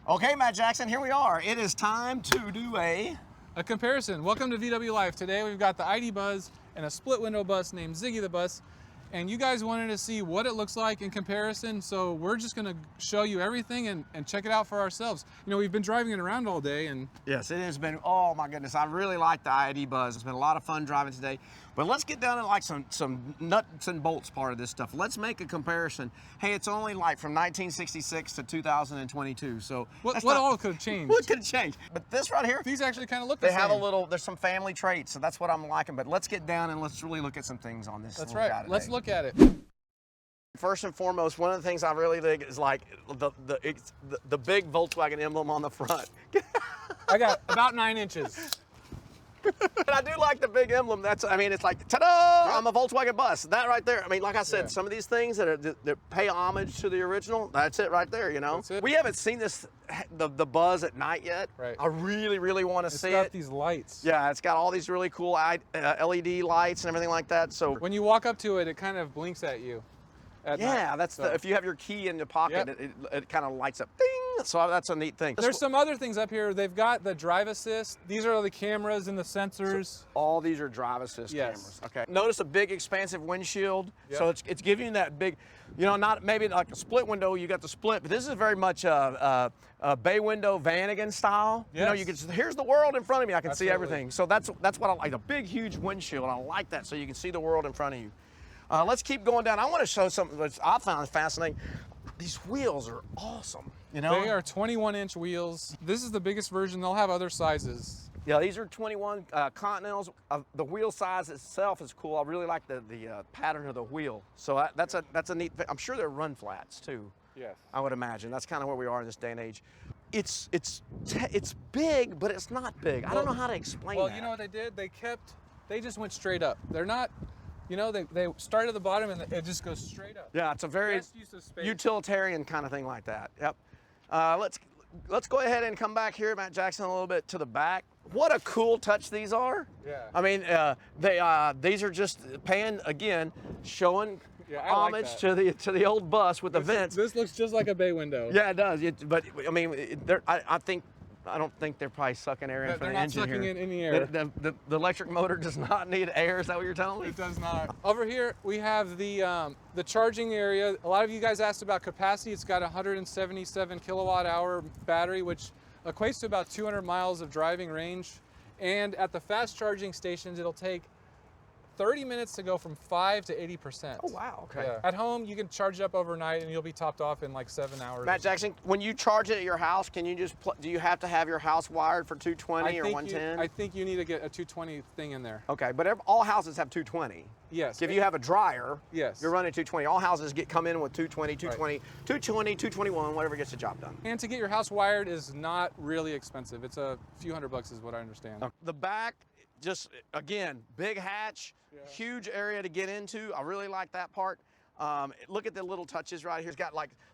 Okay, Matt Jackson, here we are. It is time to do a comparison. Welcome to VWLIFE. Today we've got the ID Buzz and a split window bus named Ziggy the Bus. And you guys wanted to see what it looks like in comparison, so we're just going to show you everything and check it out for ourselves. You know, we've been driving it around all day, and yes, it has been, oh my goodness, I really like the ID Buzz. It's been a lot of fun driving today. But let's get down to like some nuts and bolts part of this stuff. Let's make a comparison. Hey, it's only like from 1966 to 2022, so what all could have changed? What could have changed? But this right here, these actually kind of look the same. They have a little, there's some family traits, so that's what I'm liking. But let's get down and let's really look at some things on this. That's right. Let's look at it. First and foremost, one of the things I really dig is like the big Volkswagen emblem on the front. I got about 9 inches. And I do like the big emblem. I mean, it's like, ta-da! I'm a Volkswagen bus. That right there. I mean, like I said, some of these things that pay homage to the original, that's it right there, you know? We haven't seen the Buzz at night yet. Right. I really want to see it. It's got these lights. Yeah, it's got all these really cool LED lights and everything like that. So when you walk up to it, it kind of blinks at you. Yeah, that's if you have your key in your pocket, it kind of lights up, ding. So that's a neat thing. There's some other things up here. They've got the drive assist. These are the cameras and the sensors. So all these are drive assist cameras. Okay. Notice a big expansive windshield. So it's giving you that big, you know, not maybe like a split window, you got the split, but this is very much a bay window Vanagon style. You know, you can here's the world in front of me. I can see everything. So that's what I like, a big huge windshield. I like that, so you can see the world in front of you. Let's keep going down. I want to show something that I found fascinating. These wheels are awesome. You know, they are 21-inch wheels. This is the biggest version. They'll have other sizes. Yeah, these are 21 Continentals. The wheel size itself is cool. I really like the pattern of the wheel. So that's a neat thing. I'm sure they're run flats too. Yes. I would imagine that's kind of where we are in this day and age. It's big, but it's not big. I don't know how to explain that. Well, you know what they did? They just went straight up. They're not. You know, they start at the bottom and it just goes straight up. Yeah, it's a very utilitarian kind of thing like that. Yep. Let's go ahead and come back here, Matt Jackson, a little bit to the back. What a cool touch these are. Yeah. I mean, these are just paying, again, showing homage to the old bus with the vents. This looks just like a bay window. Yeah, it does. But I mean, I don't think they're probably sucking air in from the engine here. They're not sucking in any air. The electric motor does not need air. Is that what you're telling me? It does not. Over here we have the charging area. A lot of you guys asked about capacity. It's got a 177 kilowatt hour battery, which equates to about 200 miles of driving range. And at the fast charging stations, it'll take 30 minutes to go from 5 to 80%. Oh, wow, okay. Yeah. At home, you can charge it up overnight and you'll be topped off in like 7 hours. Matt Jackson, when you charge it at your house, can you just, do you have to have your house wired for 220 or 110? I think you need to get a 220 thing in there. Okay, but all houses have 220. Yes. If you have a dryer, you're running 220. All houses come in with 220, 220, 220, 221, whatever gets the job done. And to get your house wired is not really expensive. It's a few $100 is what I understand. The back, just, again, big hatch, huge area to get into. I really like that part. Look at the little touches right here. It's got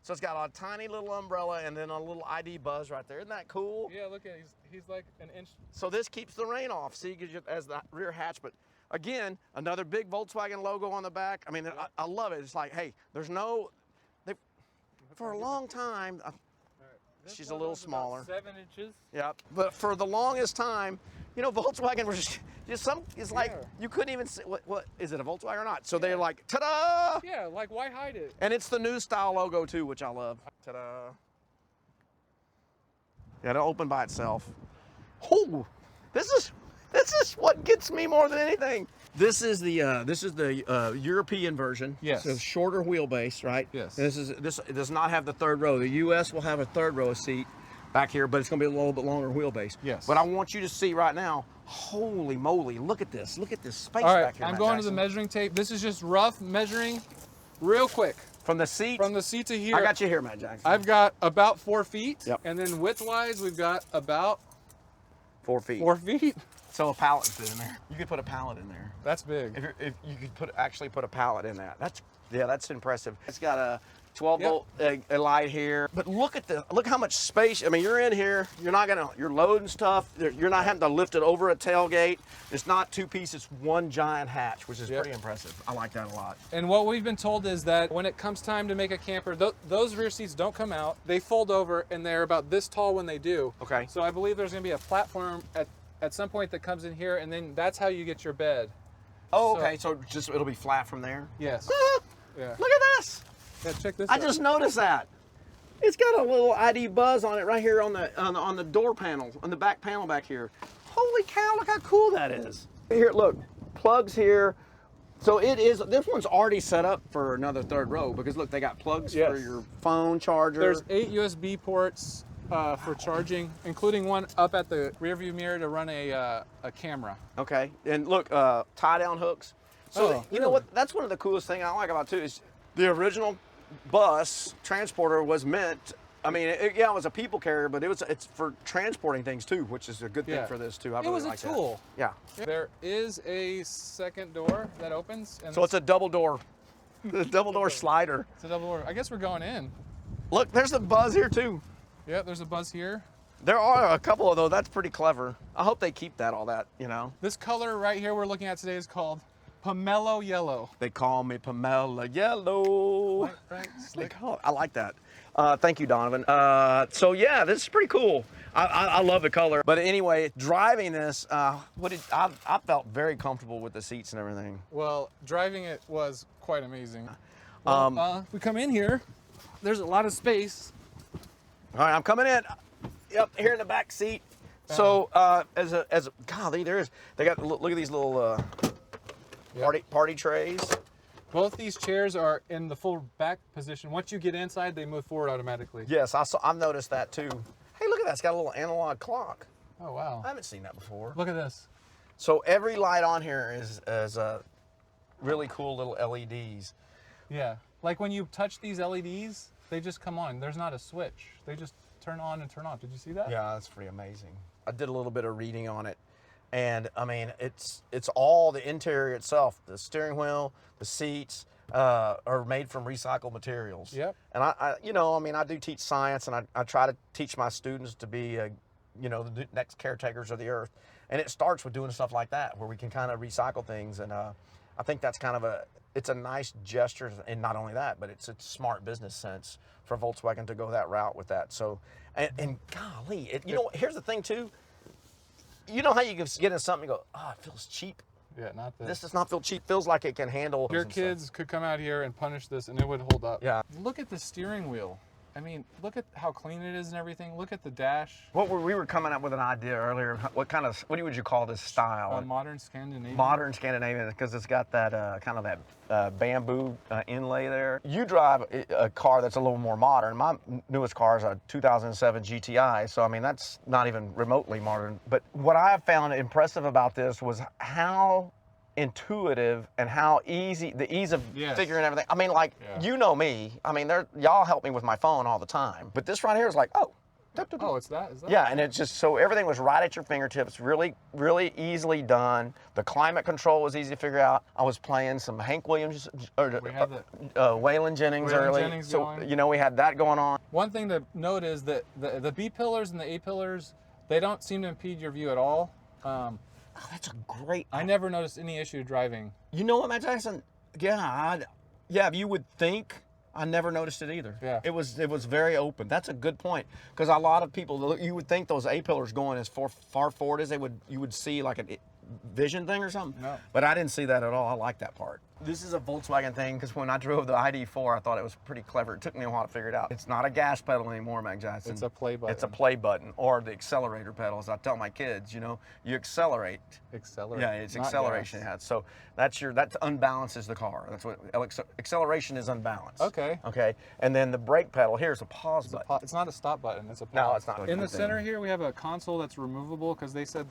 it's got a tiny little umbrella and then a little ID Buzz right there. Isn't that cool? Yeah, look at he's like an inch. So this keeps the rain off, see, as the rear hatch. But again, another big Volkswagen logo on the back. I mean, I love it. It's like, hey, for a long time, she's a little smaller. 7 inches. Yeah, but for the longest time, you know, Volkswagen was it's like you couldn't even see what is it, a Volkswagen or not? So they're like, ta-da! Yeah, like why hide it? And it's the new style logo too, which I love. Ta-da! Yeah, it'll open by itself. Oh, this is what gets me more than anything. This is the European version. Yes. So shorter wheelbase, right? Yes. And this does not have the third row. The U.S. will have a third row seat back here, but it's going to be a little bit longer wheelbase. Yes. But I want you to see right now, holy moly, look at this. Look at this space back here, I'm going to the measuring tape. This is just rough measuring real quick. From the seat? From the seat to here. I got you here, Matt Jackson. I've got about 4 feet. Yep. And then width-wise, we've got about 4 feet. 4 feet. So a pallet fit in there. You could put a pallet in there. That's big. If you could actually put a pallet in that. Yeah, that's impressive. It's got a 12-volt light here, but look how much space. I mean, you're in here. You're loading stuff. You're not having to lift it over a tailgate. It's not two pieces, one giant hatch, which is pretty impressive. I like that a lot. And what we've been told is that when it comes time to make a camper, those rear seats don't come out. They fold over, and they're about this tall when they do. Okay. So I believe there's going to be a platform at some point that comes in here, and then that's how you get your bed. Oh, okay. So it'll be flat from there. Yes. Yeah. Look at this. Yeah, check this I out. just noticed that. It's got a little ID buzz on it right here on the door panel, on the back panel back here. Holy cow, look how cool that is. Here, look, plugs here. So this one's already set up for another third row because look, they got plugs for your phone charger. There's 8 USB ports for charging, including one up at the rear view mirror to run a camera. Okay, and look, tie down hooks. So you know what, that's one of the coolest things I like about it too is the original bus transporter was meant, I mean, it was a people carrier, but it's for transporting things too, which is a good thing for this too. I really was like a tool. That. Yeah. There is a second door that opens. And so it's a double door, double door slider. It's a double door. I guess we're going in. Look, there's the buzz here too. Yeah, there's a buzz here. There are a couple of those. That's pretty clever. I hope they keep all that, you know. This color right here we're looking at today is called Pomelo Yellow. They call me Pamela Yellow. Right, slick. I like that. Thank you, Donovan. So yeah, this is pretty cool. I love the color. But anyway, driving this, I felt very comfortable with the seats and everything. Well, driving it was quite amazing. Well, we come in here. There's a lot of space. All right, I'm coming in. Yep, here in the back seat. So golly, they got, look at these little party trays. Both these chairs are in the full back position. Once you get inside, they move forward automatically. Yes, I've noticed that too. Hey, look at that. It's got a little analog clock. Oh, wow. I haven't seen that before. Look at this. So every light on here is really cool little LEDs. Yeah. Like when you touch these LEDs, they just come on. There's not a switch. They just turn on and turn off. Did you see that? Yeah, that's pretty amazing. I did a little bit of reading on it. And I mean, it's all the interior itself. The steering wheel, the seats are made from recycled materials. Yep. And I do teach science, and I try to teach my students to be, the next caretakers of the earth. And it starts with doing stuff like that, where we can kind of recycle things. And I think that's kind of it's a nice gesture. And not only that, but it's a smart business sense for Volkswagen to go that route with that. So, and golly, here's the thing too. You know how you can get in something and go, oh, it feels cheap. Yeah, not this. This does not feel cheap. Feels like it can handle. Your kids could come out here and punish this and it would hold up. Yeah. Look at the steering wheel. I mean, look at how clean it is and everything. Look at the dash. We were coming up with an idea earlier. What would you call this style? Modern Scandinavian. Modern Scandinavian, because it's got that kind of that bamboo inlay there. You drive a car that's a little more modern. My newest car is a 2007 GTI, so I mean that's not even remotely modern. But what I found impressive about this was how intuitive and how easy, the ease of figuring everything. I mean, you know me. I mean, y'all help me with my phone all the time. But this right here is like, oh. Oh, it's that? Is that? Yeah, and it's just, so everything was right at your fingertips, really, really easily done. The climate control was easy to figure out. I was playing some Hank Williams, or Waylon Jennings early. So, we had that going on. One thing to note is that the B pillars and the A pillars, they don't seem to impede your view at all. Oh, that's a great. I never noticed any issue driving. You know what, Matt Jackson? Yeah, you would think. I never noticed it either. Yeah. It was very open. That's a good point, because a lot of people, you would think those A pillars going as far forward as you would see like a vision thing or something. No. But I didn't see that at all. I like that part. This is a Volkswagen thing, because when I drove the ID4, I thought it was pretty clever. It took me a while to figure it out. It's not a gas pedal anymore, Mac Jackson. It's a play button. It's a play button, or the accelerator pedal. As I tell my kids, you accelerate. Accelerate. Yeah, it's acceleration. Yeah. So that unbalances the car. That's what acceleration is, unbalanced. Okay. Okay. And then the brake pedal here is a pause button. It's not a stop button. It's a pause. No, it's not. In the center here, we have a console that's removable, because they said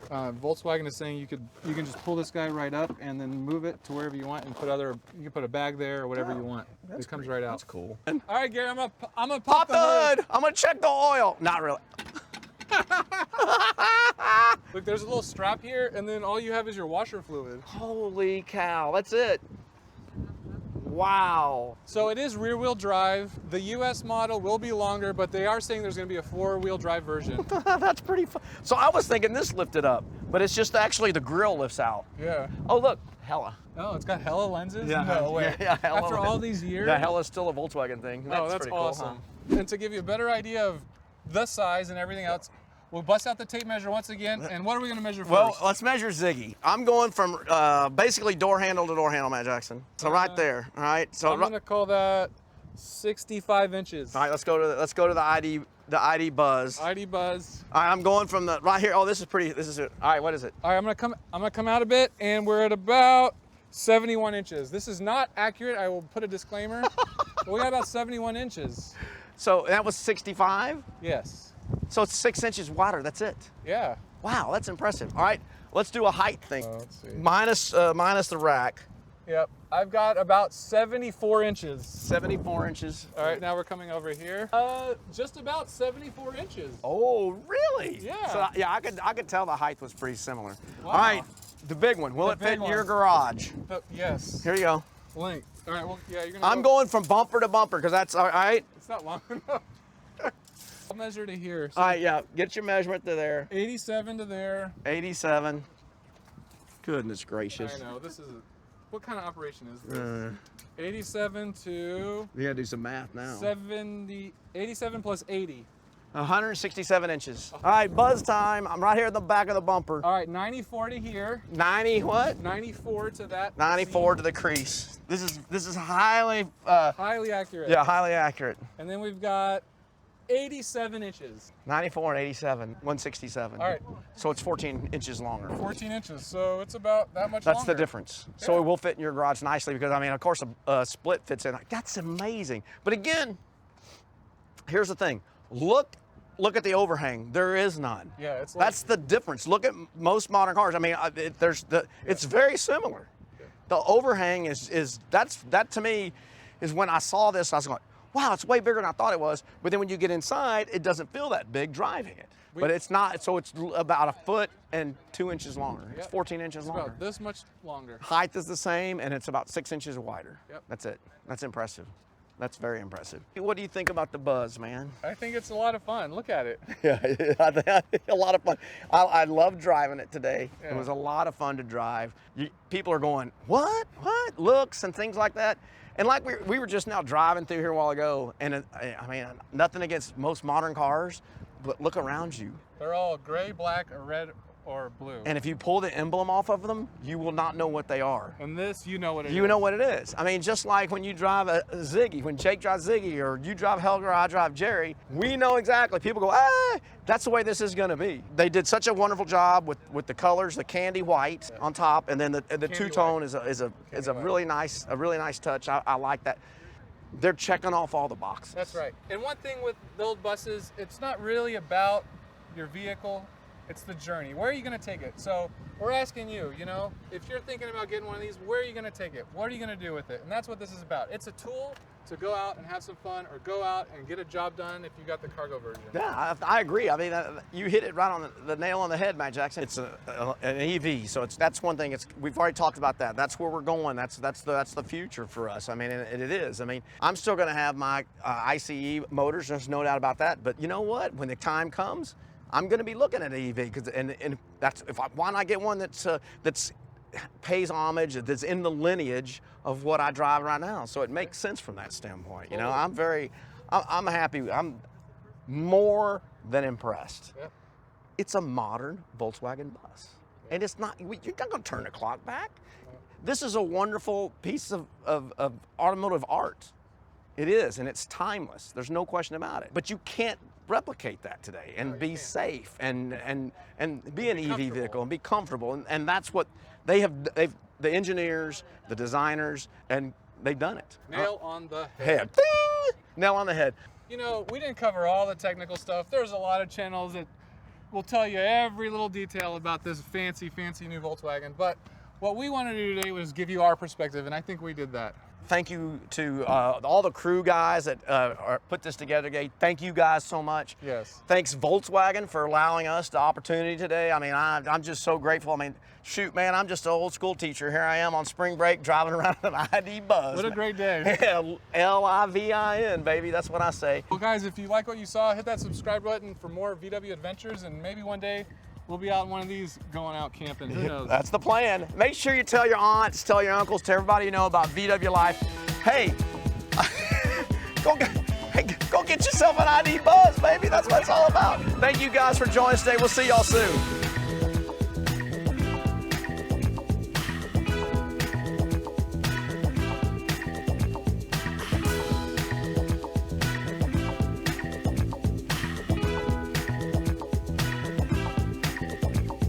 Volkswagen is saying you can just pull this guy right up and then move it to wherever you want and you can put a bag there or whatever you want. It comes right out. That's cool. All right, Gary, I'm gonna pop the hood. I'm gonna check the oil. Not really. Look, there's a little strap here, and then all you have is your washer fluid. Holy cow! That's it. Wow. So it is rear-wheel drive. The US model will be longer, but they are saying there's going to be a four-wheel drive version. That's pretty fun. So I was thinking this lifted up, but it's just actually the grill lifts out. Yeah. Oh, look, Hella. Oh, it's got Hella lenses? Yeah. No way. Yeah, Hella After all these years? Yeah, Hella's still a Volkswagen thing. That's pretty awesome. Cool, huh? And to give you a better idea of the size and everything else, we'll bust out the tape measure once again. And what are we going to measure first? Well, let's measure Ziggy. I'm going from basically door handle to door handle, Matt Jackson. So right there, all right? So I'm going to call that 65 inches. All right, let's go to the ID Buzz. ID Buzz. All right, I'm going from the right here. Oh, this is it. All right, what is it? All right, I'm gonna come out a bit, and we're at about 71 inches. This is not accurate. I will put a disclaimer. But we got about 71 inches. So that was 65? Yes. So it's 6 inches wider, that's it. Yeah. Wow, that's impressive. All right, let's do a height thing. Let's see. Minus the rack. Yep. I've got about 74 inches. 74 inches. All right, now we're coming over here. Just about 74 inches. Oh, really? Yeah. So yeah, I could tell the height was pretty similar. Wow. All right, the big one. Will it fit in your garage? Yes. Here you go. Length. All right. Well, yeah, you're gonna. I'm going from bumper to bumper because that's all right. It's not long enough. I'll measure to here. So All right, yeah. Get your measurement to there. 87 to there. 87. Goodness gracious. I know. This is. What kind of operation is this? 87 to We gotta do some math now. 87 plus 80. 167 inches. All right, buzz time. I'm right here at the back of the bumper. All right, 94 to here. 90 what? 94 to that. 94 to the crease. This is highly Highly accurate. yeah, highly accurate. And then we've got 87 inches. 94 and 87, 167. All right. So it's 14 inches longer. 14 inches, so it's about that much That's longer. the difference. So Yeah. it will fit in your garage nicely because, I mean, of course, a split fits in. That's amazing. But again, here's the thing. Look at the overhang. There is none. Yeah, it's like, That's the difference. Look at most modern cars. I mean, it's very similar. The overhang that to me is when I saw this, I was going, wow, it's way bigger than I thought it was. But then when you get inside, it doesn't feel that big driving it. But it's not, so it's about 1 foot and 2 inches longer. It's 14 inches longer. about this much longer. Height is the same, and it's about 6 inches wider. Yep. That's it. That's impressive. That's very impressive. What do you think about the Buzz, man? I think it's a lot of fun. Look at it. Yeah, a lot of fun. I loved driving it today. Yeah. It was a lot of fun to drive. People are going, what? Looks and things like that. And like we were just now driving through here a while ago, and I mean, nothing against most modern cars, but look around you. They're all gray, black, or red, or blue. And if you pull the emblem off of them, you will not know what they are. And this, you know what it is. You know what it is. I mean, just like when you drive a Ziggy, when Jake drives Ziggy, or you drive Helga, or I drive Jerry, we know exactly. People go, that's the way this is going to be. They did such a wonderful job with the colors, the candy white on top, and then the two-tone is a really nice touch. I like that. They're checking off all the boxes. That's right. And one thing with the old buses, it's not really about your vehicle. It's the journey. Where are you going to take it? So we're asking you, if you're thinking about getting one of these, where are you going to take it? What are you going to do with it? And that's what this is about. It's a tool to go out and have some fun, or go out and get a job done if you got the cargo version. Yeah, I agree. I mean, you hit it right on the nail on the head, Matt Jackson. It's an EV, so that's one thing. We've already talked about that. That's where we're going. That's the future for us. I mean, and it is. I mean, I'm still going to have my ICE motors. There's no doubt about that. But you know what? When the time comes, I'm going to be looking at an EV why not get one that's pays homage, that's in the lineage of what I drive right now. So it makes sense from that standpoint. I'm happy. I'm more than impressed. Yep. It's a modern Volkswagen bus. And it's not, you're not going to turn the clock back. This is a wonderful piece of automotive art. It is, and it's timeless. There's no question about it. But you can't replicate that today and be safe and be an EV vehicle and be comfortable. And that's what they've the engineers, the designers, and they've done it. Nail on the Head. Ding! Nail on the head. We didn't cover all the technical stuff. There's a lot of channels that will tell you every little detail about this fancy new Volkswagen. But what we wanted to do today was give you our perspective, and I think we did that. Thank you to all the crew guys that put this together. Thank you guys so much. Yes. Thanks Volkswagen for allowing us the opportunity today. I mean, I'm just so grateful. I mean, shoot, man, I'm just an old school teacher. Here I am on spring break driving around in an ID Buzz. What a great day. LIVIN, baby. That's what I say. Well, guys, if you like what you saw, hit that subscribe button for more VW adventures, and maybe one day we'll be out in one of these going out camping. Who knows? That's the plan. Make sure you tell your aunts, tell your uncles, tell everybody you know about VW Life. Hey, go get yourself an ID Buzz, baby. That's what it's all about. Thank you guys for joining us today. We'll see y'all soon.